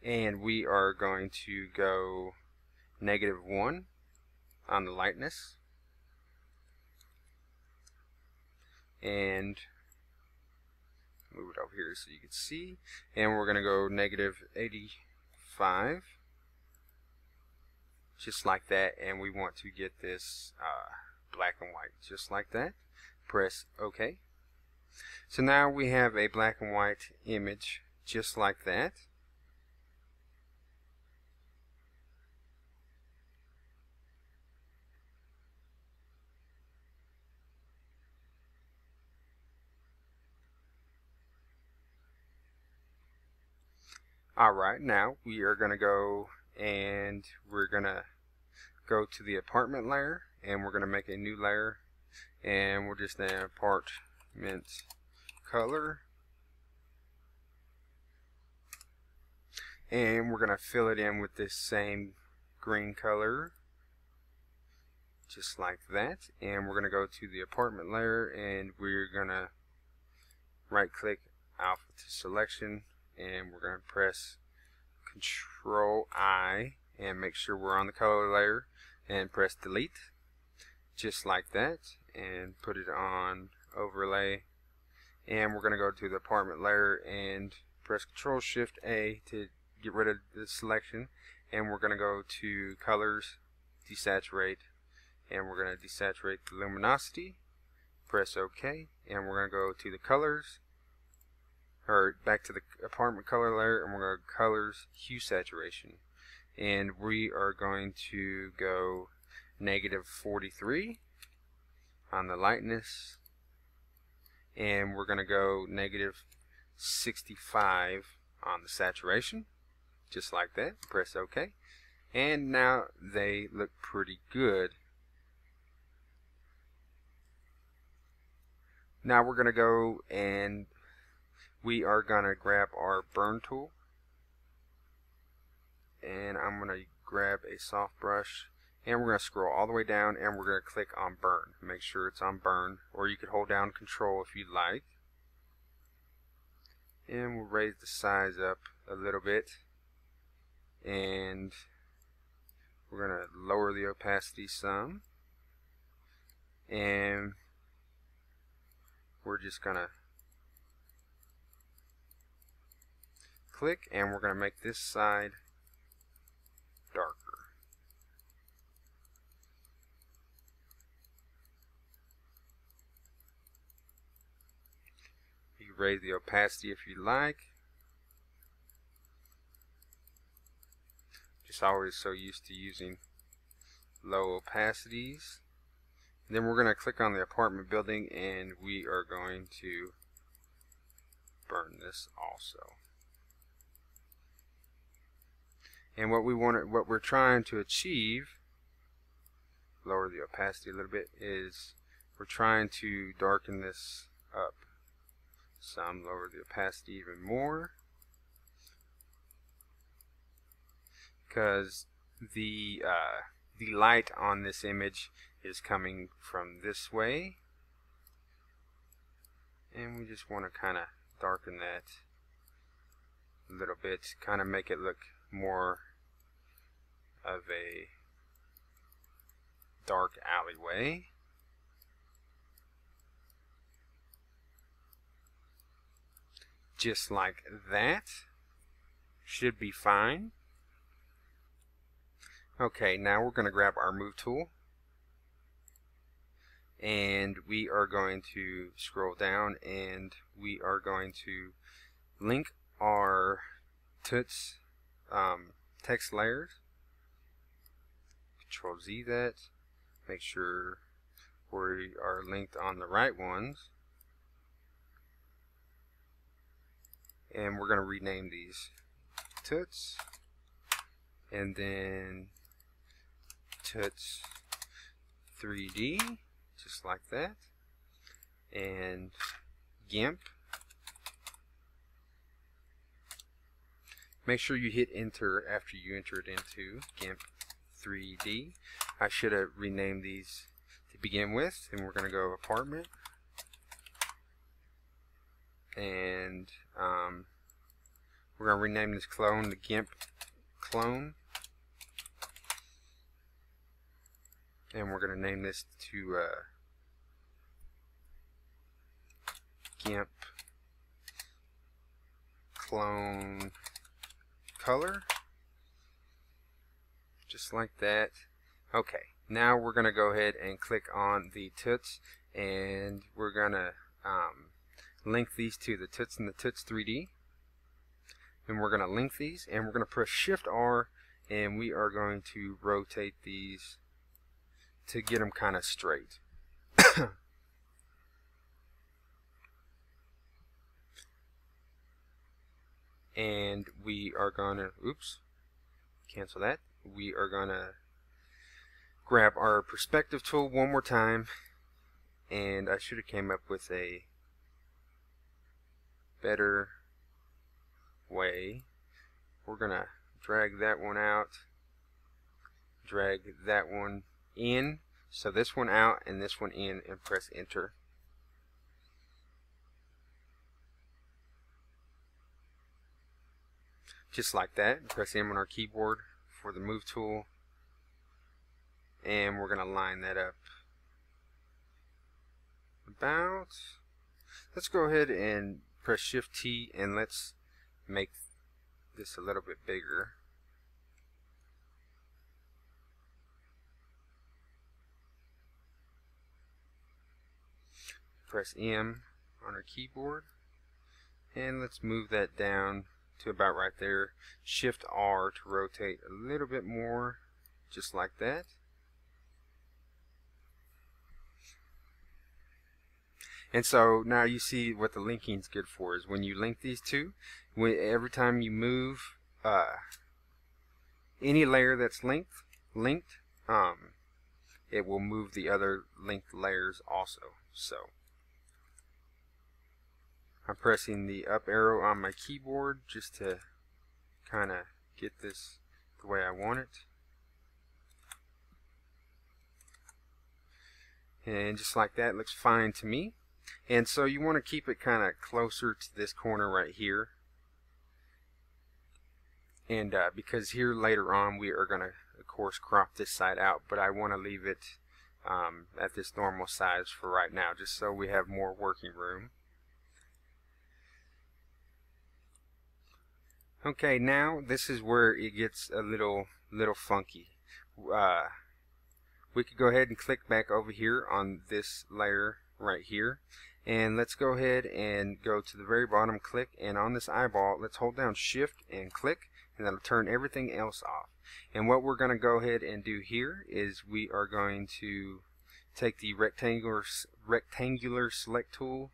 And we are going to go -1 on the lightness. And move it over here so you can see. And we're going to go -85. Just like that. And we want to get this black and white, just like that. Press OK. So now we have a black and white image, just like that. Alright, now we are going to go and we're going to go to the apartment layer and we're going to make a new layer and we're just in apartment color and we're going to fill it in with this same green color, just like that. And we're going to go to the apartment layer and we're going to right click, alpha to selection, and we're going to press Control I and make sure we're on the color layer and press delete, just like that, and put it on overlay. And we're going to go to the apartment layer and press Control Shift A to get rid of the selection, and we're going to go to colors, desaturate, and we're going to desaturate the luminosity. Press OK, and we're going to go to the colors, or back to the apartment color layer, and we're going to go colors, hue saturation, and we are going to go -43 on the lightness, and we're going to go -65 on the saturation, just like that. Press OK, and now they look pretty good. Now we're going to go and we are going to grab our burn tool, and I'm going to grab a soft brush, and we're going to scroll all the way down and we're going to click on burn. Make sure it's on burn, or you could hold down Control if you'd like. And we'll raise the size up a little bit, and we're going to lower the opacity some, and we're just going to click, and we're going to make this side darker. You can raise the opacity if you like. Just always so used to using low opacities. And then we're going to click on the apartment building and we are going to burn this also. And what we're trying to achieve, lower the opacity a little bit, is we're trying to darken this up some, lower the opacity even more, because the light on this image is coming from this way, and we just want to kind of darken that a little bit, kind of make it look more of a dark alleyway. just like that. Should be fine. Okay, now we're going to grab our move tool, and we are going to scroll down, and we are going to link our toots text layers. Control Z that. Make sure we are linked on the right ones. And we're going to rename these toots, and then toots 3D, just like that, and Gimp. Make sure you hit enter after you enter it into Gimp 3D. I should have renamed these to begin with, and we're going to go apartment, and we're going to rename this clone to Gimp clone, and we're going to name this to Gimp clone color, just like that. Okay, now we're going to go ahead and click on the toots, and we're going to link these to the toots and the toots 3D. And we're going to link these, and we're going to press Shift R, and we are going to rotate these to get them kind of straight. And we are going to, oops, cancel that. We are going to grab our perspective tool one more time, and I should have came up with a better way. We're going to drag that one out, drag that one in, so this one out and this one in, and press enter. Just like that. Press M on our keyboard for the move tool, and we're going to line that up about. Let's go ahead and press Shift T, and let's make this a little bit bigger. Press M on our keyboard, and let's move that down to about right there. Shift R to rotate a little bit more, just like that. And so now you see what the linking is good for is when you link these two, every time you move any layer that's linked, it will move the other linked layers also. So I'm pressing the up arrow on my keyboard just to kind of get this the way I want it. And just like that, looks fine to me. And so you want to keep it kind of closer to this corner right here. And because here later on we are going to, of course, crop this side out, but I want to leave it at this normal size for right now, just so we have more working room. Okay, now this is where it gets a little funky. We could go ahead and click back over here on this layer right here, and let's go ahead and go to the very bottom, click, and on this eyeball let's hold down Shift and click, and that'll turn everything else off. And what we're going to go ahead and do here is we are going to take the rectangular select tool,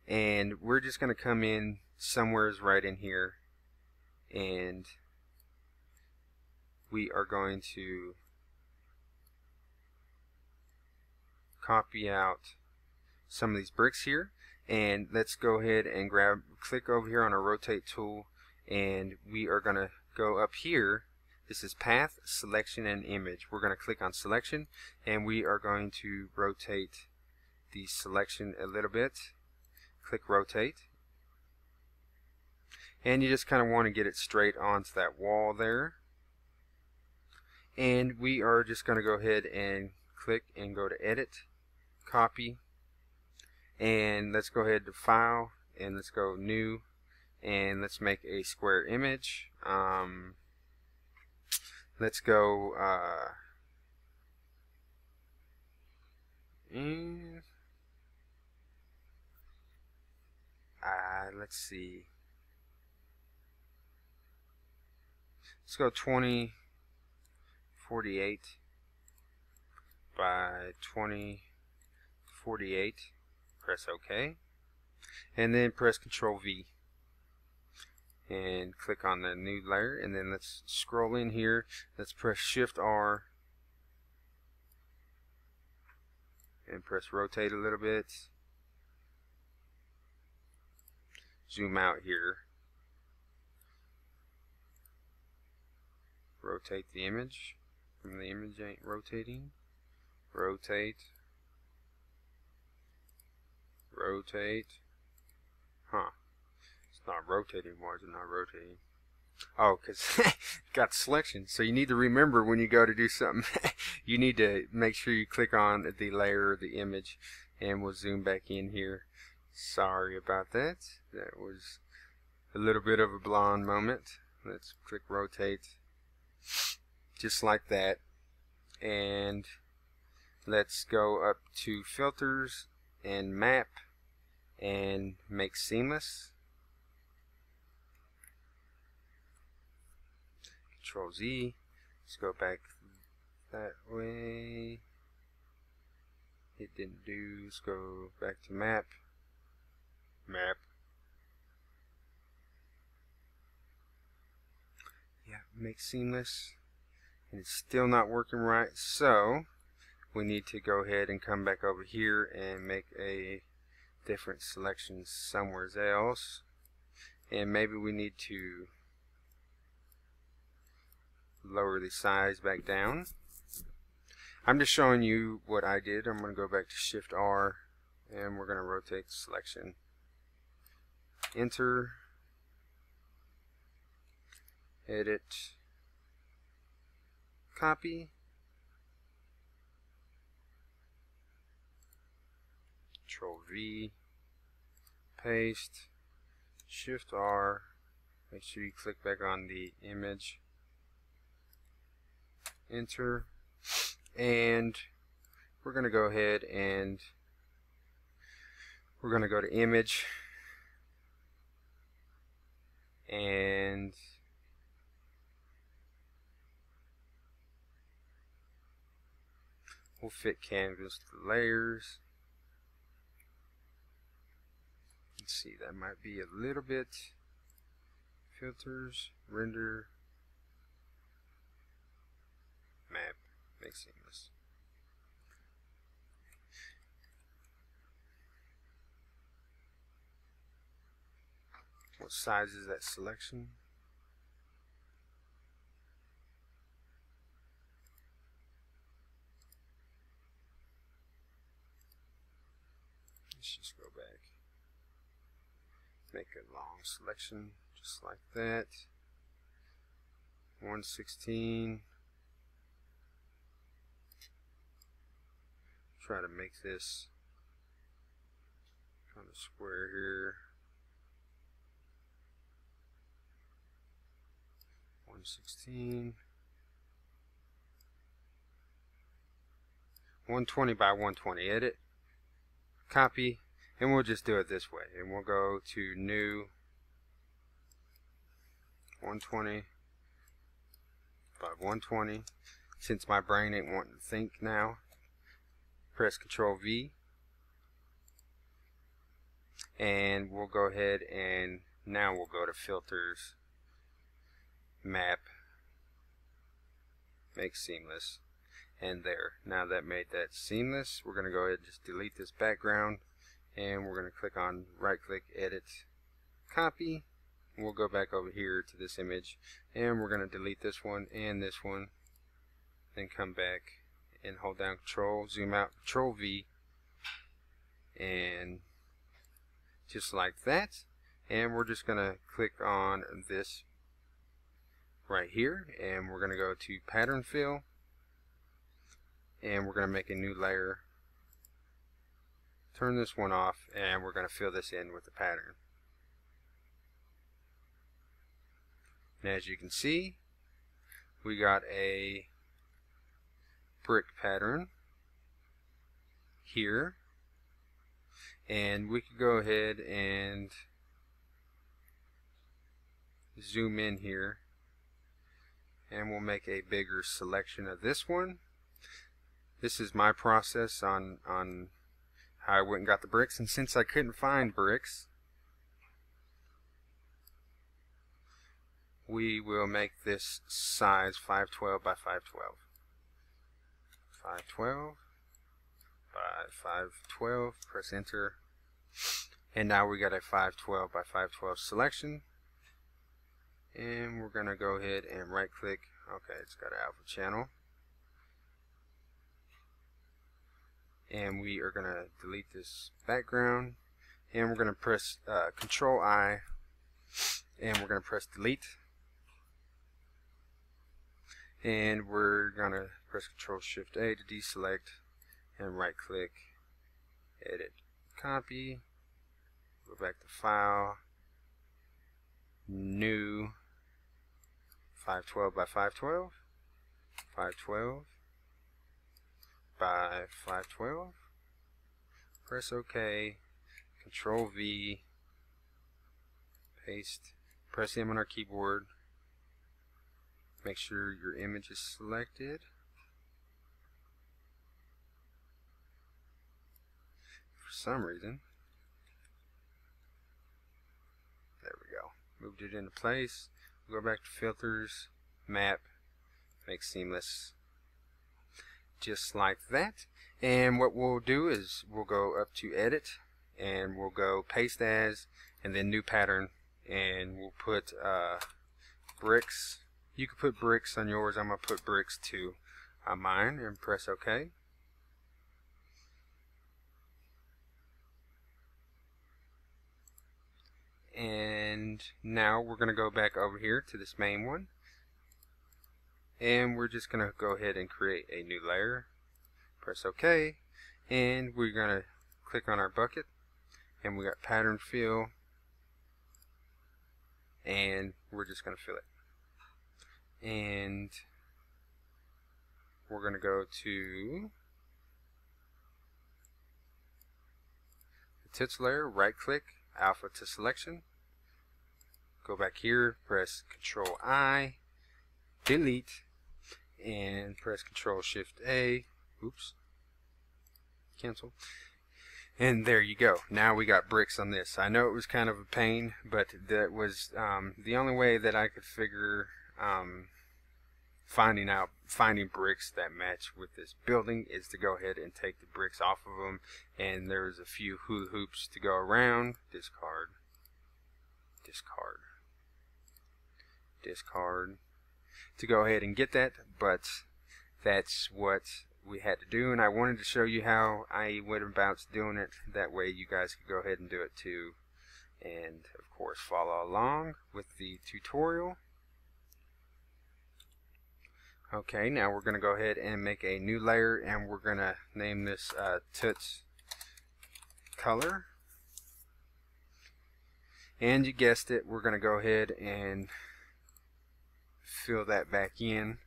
and we're just going to come in somewheres right in here, and we are going to copy out some of these bricks here, and let's go ahead and click over here on our rotate tool, and we are going to go up here. This is path, selection, and image. We're going to click on selection, and we are going to rotate the selection a little bit. Click rotate, and you just kind of want to get it straight onto that wall there. And we are just going to go ahead and click and go to edit, copy, and let's go ahead to file and let's go new, and let's make a square image. Let's go and let's see. Let's go 2048 by 2048. Press OK, and then press Control V and click on the new layer, and then let's scroll in here. Let's press Shift R and press rotate a little bit. Zoom out here. Rotate the image. From the image ain't rotating. Rotate. Rotate. Huh. It's not rotating. Why is it not rotating? Oh, because it got selection. So you need to remember when you go to do something, you need to make sure you click on the layer or the image, and we'll zoom back in here. Sorry about that. That was a little bit of a blonde moment. Let's click rotate. Just like that. And let's go up to filters and map and make seamless. Control Z. Let's go back that way. It didn't do. Let's go back to map. Map. Yeah, make seamless. And it's still not working right, so we need to go ahead and come back over here and make a different selection somewhere else. And maybe we need to lower the size back down. I'm just showing you what I did. I'm going to go back to Shift R, and we're going to rotate the selection. Enter. Edit. Copy. Control V. Paste. Shift R. Make sure you click back on the image. Enter. And we're going to go ahead and we're going to go to image, and we'll fit canvas to layers. Let's see, that might be a little bit. Filters, render, map, make seamless. What size is that selection? Let's just go back. Make a long selection just like that. 116. Try to make this kind of square here. 116. 120 by 120. Edit. Copy. And we'll just do it this way. And we'll go to new. 120 by 120. Since my brain ain't wanting to think now, press Control V. And we'll go ahead and now we'll go to filters, map, make seamless, and there. Now that made that seamless, we're going to go ahead and just delete this background, and we're going to click on right click, edit, copy. We'll go back over here to this image, and we're going to delete this one and this one, then come back and hold down Control, zoom out, Control V, and just like that. And we're just going to click on this right here, and we're going to go to pattern fill, and we're going to make a new layer. Turn this one off, and we're going to fill this in with the pattern. And as you can see, we got a brick pattern here, and we could go ahead and zoom in here, and we'll make a bigger selection of this one. This is my process on how I went and got the bricks, and since I couldn't find bricks, we will make this size 512 by 512. 512 by 512, press enter, and now we got a 512 by 512 selection. And we're going to go ahead and right click. Okay, it's got an alpha channel. And we are going to delete this background. And we're going to press Control I. And we're going to press delete. And we're going to press Control Shift A to deselect. And right click. Edit. Copy. Go back to File. New. 512 by 512, 512 by 512, press OK, Control V, paste, press M on our keyboard, make sure your image is selected. For some reason, there we go, moved it into place. Go back to filters, map, make seamless, just like that. And what we'll do is we'll go up to edit, and we'll go paste as, and then new pattern, and we'll put bricks. You can put bricks on yours. I'm gonna put bricks too on mine, and press OK. And now we're going to go back over here to this main one, and we're just going to go ahead and create a new layer. Press OK, and we're going to click on our bucket, and we got pattern fill, and we're just going to fill it. And we're going to go to the tits layer, right click, alpha to selection, go back here, press Control I, delete, and press Control Shift A, oops, cancel, and there you go. Now we got bricks on this. I know it was kind of a pain, but that was the only way that I could figure finding bricks that match with this building is to go ahead and take the bricks off of them, and there's a few hula hoops to go around. Discard, discard, discard to go ahead and get that, but that's what we had to do, and I wanted to show you how I went about doing it. That way you guys could go ahead and do it too, and of course follow along with the tutorial. Okay, now we're going to go ahead and make a new layer, and we're going to name this Toots Color. And you guessed it, we're going to go ahead and fill that back in.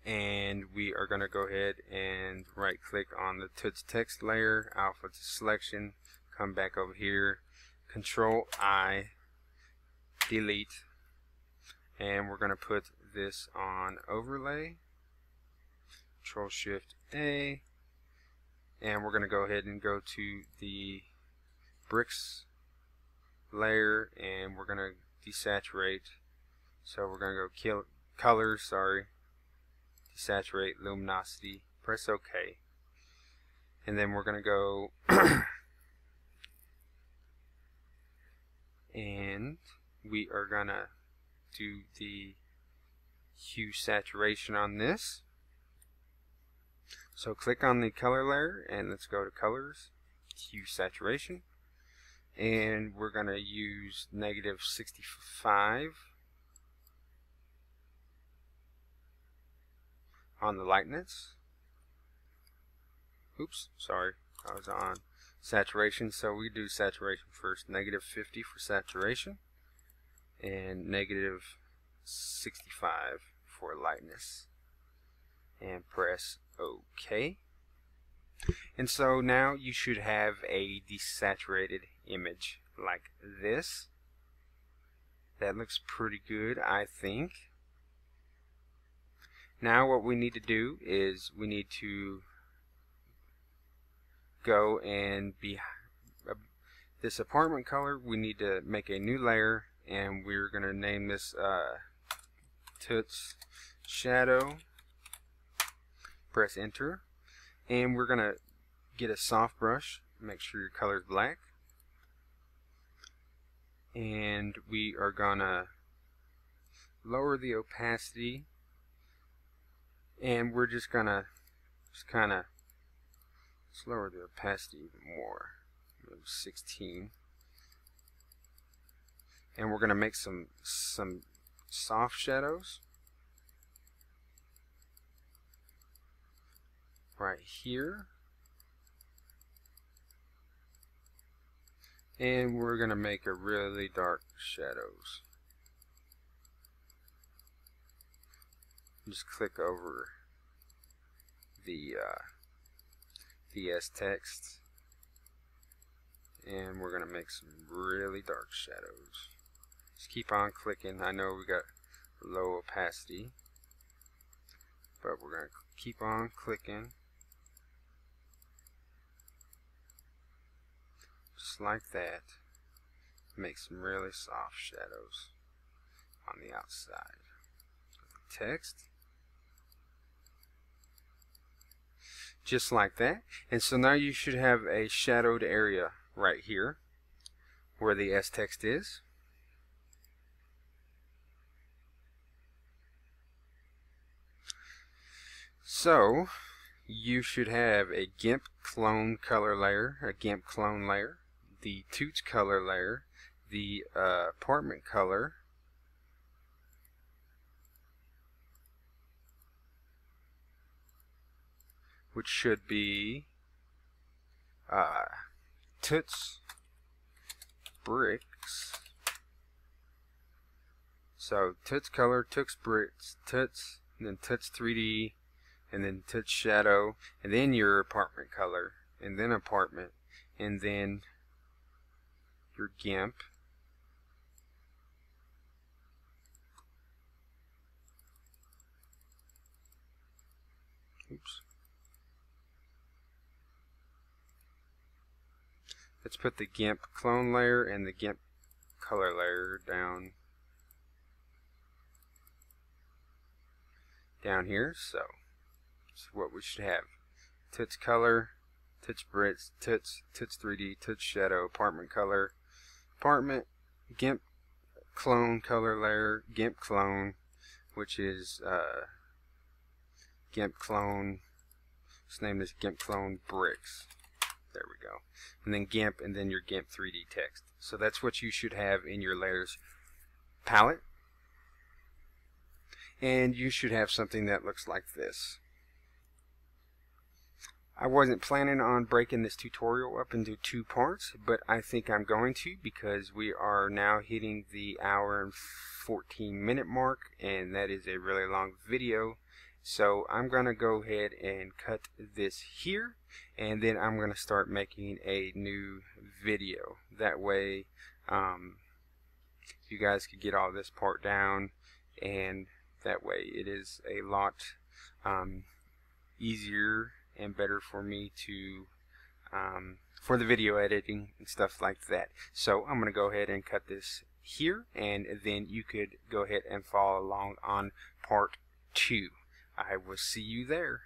And we are going to go ahead and right click on the Toots text layer, alpha to selection, come back over here, Control I, delete, and we're going to put this on overlay, Control Shift A, and we're going to go ahead and go to the bricks layer, and we're going to desaturate. So we're going to go kill color, sorry, desaturate, luminosity, press OK, and then we're going to go and we are going to do the hue saturation on this. So click on the color layer, and let's go to colors, hue saturation, and we're going to use -65 on the lightness. Oops, sorry, I was on saturation, so we do saturation first, -50 for saturation, and negative 65 for lightness, and press OK. And so now you should have a desaturated image like this. That looks pretty good, I think. Now what we need to do is we need to go and this apartment color, we need to make a new layer, and we're going to name this Toots Shadow. Press enter, and we're going to get a soft brush, make sure your color is black, and we are going to lower the opacity, and we're just going to kind of lower the opacity even more, 16, and we're going to make some soft shadows right here, and we're going to make a really dark shadows. Just click over the text, and we're going to make some really dark shadows. Just keep on clicking. I know we got low opacity, but we're going to keep on clicking. Just like that. Make some really soft shadows on the outside of the text. Just like that. And so now you should have a shadowed area right here where the S text is. So you should have a Gimp clone color layer, a Gimp clone layer, the Toots color layer, the apartment color, which should be Toots Bricks. So Toots color, Toots Bricks, Toots, and then Toots 3D, and then Toots Shadow, and then your apartment color, and then apartment, and then your Gimp. Oops. Let's put the Gimp clone layer and the Gimp color layer down here. So that's what we should have. Toots color, Toots Bricks, Toots 3D, Toots Shadow, apartment color, apartment, Gimp clone color layer, Gimp clone, which is Gimp clone. Let's name this Gimp clone Bricks. There we go. And then Gimp, and then your Gimp 3D text. So that's what you should have in your layers palette. And you should have something that looks like this. I wasn't planning on breaking this tutorial up into 2 parts, but I think I'm going to, because we are now hitting the hour and 14-minute mark, and that is a really long video. So I'm going to go ahead and cut this here, and then I'm going to start making a new video. That way you guys could get all this part down, and that way it is a lot easier and better for me to for the video editing and stuff like that. So I'm going to go ahead and cut this here, and then you could go ahead and follow along on part 2. I will see you there.